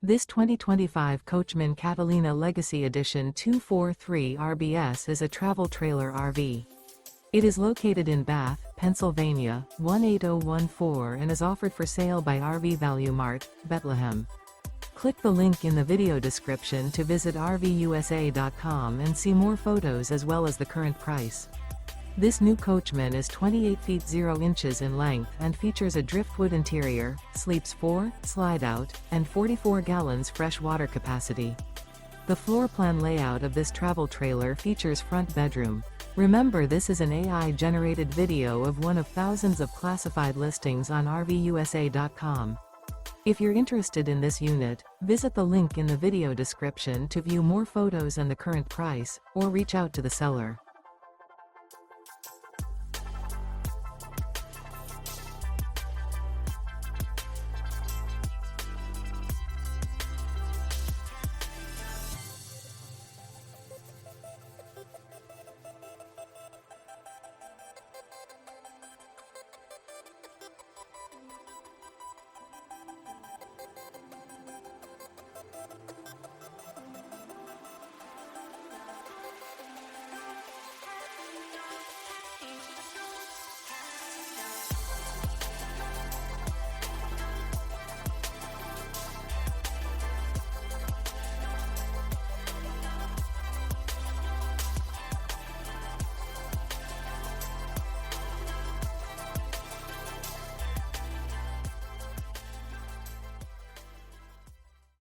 This 2025 Coachmen Catalina Legacy Edition 243 RBS is a travel trailer RV. It is located in Bath, Pennsylvania, 18014 and is offered for sale by RV Value Mart, Behtlehem. Click the link in the video description to visit RVUSA.com and see more photos as well as the current price. This new Coachmen is 28 feet 0 inches in length and features a Driftwood interior, sleeps 4, Slideout, and 44 gallons fresh water capacity. The floor plan layout of this travel trailer features front bedroom. Remember, this is an AI-generated video of one of thousands of classified listings on RVUSA.com. If you're interested in this unit, visit the link in the video description to view more photos and the current price, or reach out to the seller.